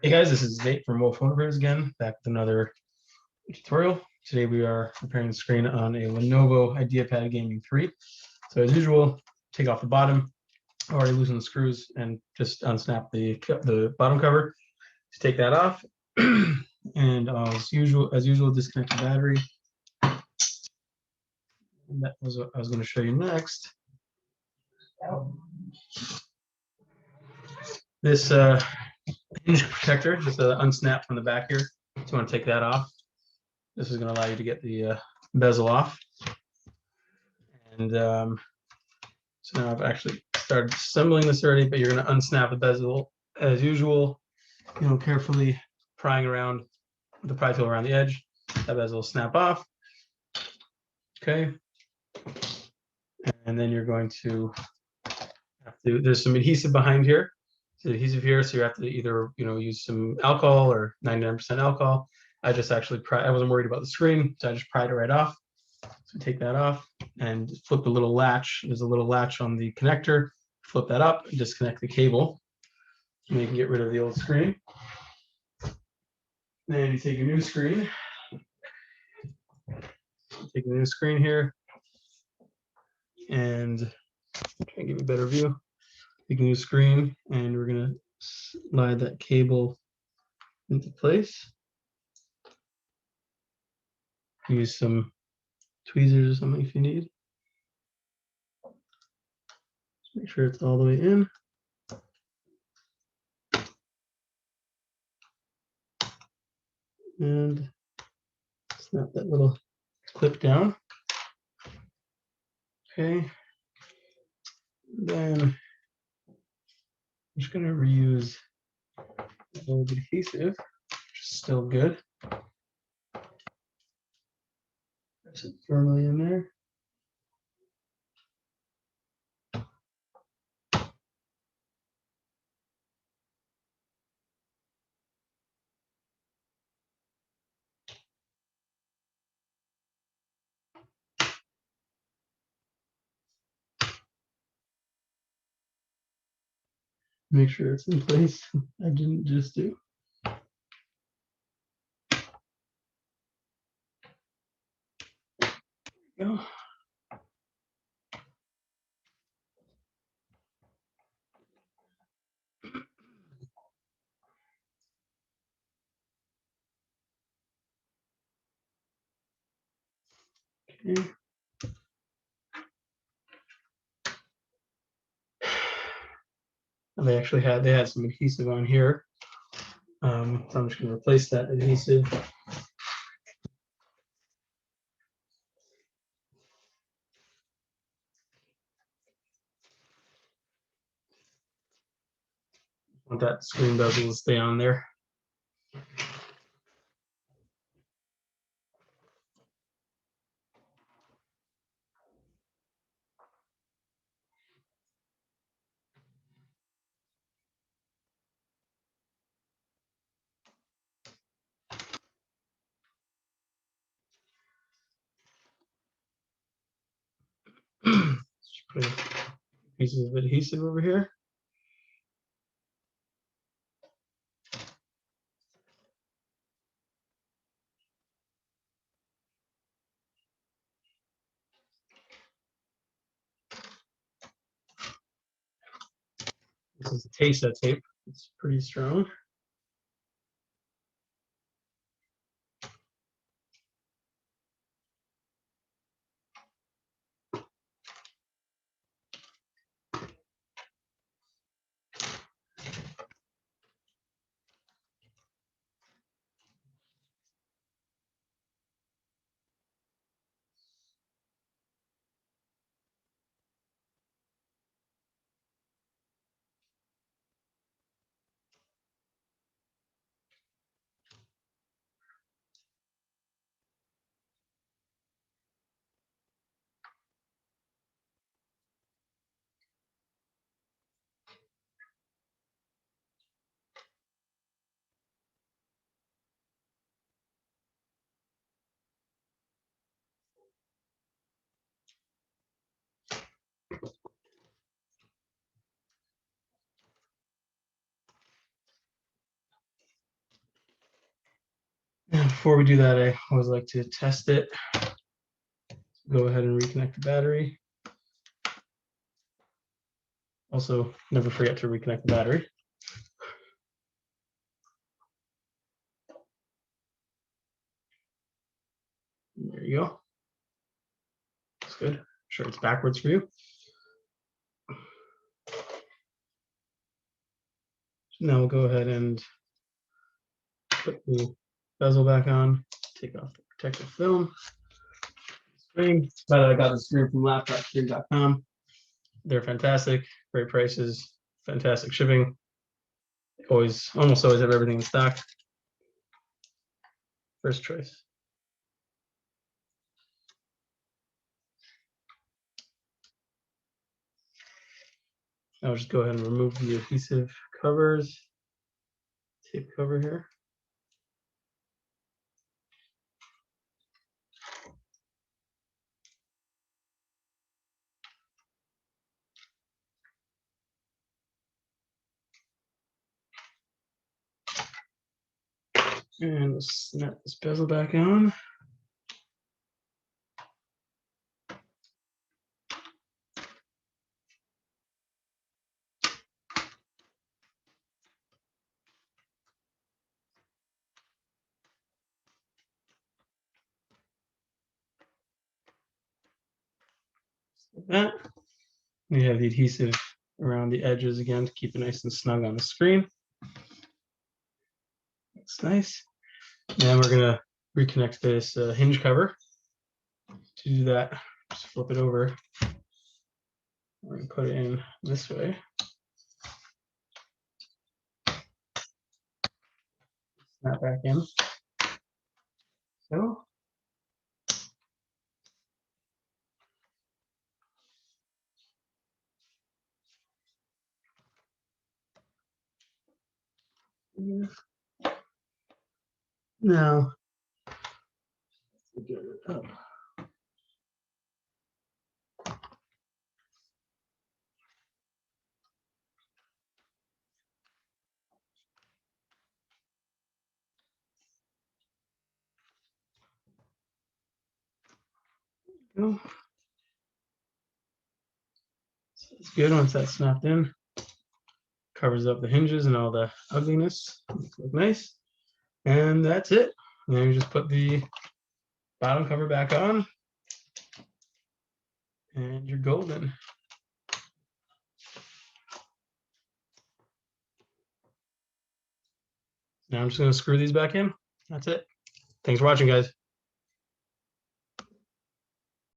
Hey guys, this is Nate from Wolf Phone Repairs again, back with another tutorial. Today we are repairing the screen on a Lenovo Ideapad Gaming 3. So as usual, take off the bottom, already loosen the screws, and just unsnap the bottom cover. Just take that off, and as usual, disconnect the battery. And that was what I was going to show you next. This hinge protector, just unsnap from the back here. So you want to take that off. This is going to allow you to get the bezel off. And so now I've actually started assembling this already, but you're going to unsnap the bezel as usual, carefully prying around with the pry tool around the edge. That bezel will snap off. Okay. And then you're going to there's some adhesive behind here. So adhesive here, so you have to either, use some alcohol or 99% alcohol. I just actually I wasn't worried about the screen, so I just pried it right off. So take that off and flip the little latch. There's a little latch on the connector. Flip that up and disconnect the cable. And you can get rid of the old screen. Then you take a new screen. Take a new screen here. And try and give you a better view. Take a new screen, and we're going to slide that cable into place. Use some tweezers or something if you need. Just make sure it's all the way in. And snap that little clip down. Okay. Then I'm just going to reuse a little bit of adhesive, which is still good. Press it firmly in there. Make sure it's in place. I didn't just do. Go. Okay. And they had some adhesive on here. So I'm just going to replace that adhesive. Want that screen bezel to stay on there. Just put pieces of adhesive over here. This is Tesa tape. It's pretty strong. before we do that, I always like to test it. Go ahead and reconnect the battery. Also, never forget to reconnect the battery. There you go. That's good. I'm sure it's backwards for you. Now we'll go ahead and put the bezel back on, take off the protective film. Screen. By the way, I got this screen from laptopstream.com. They're fantastic, great prices, fantastic shipping. Almost always have everything in stock. First choice. I'll just go ahead and remove the adhesive covers. Tape cover here. And we'll snap this bezel back on. Like that. We have the adhesive around the edges again to keep it nice and snug on the screen. That's nice. Then we're gonna reconnect this hinge cover. To do that, just flip it over. We're gonna put it in this way. Snap back in. So. Now, get it up. Go. So it's good once that's snapped in. Covers up the hinges and all the ugliness. Look nice. And that's it. And then you just put the bottom cover back on. And you're golden. Now I'm just going to screw these back in. That's it. Thanks for watching, guys.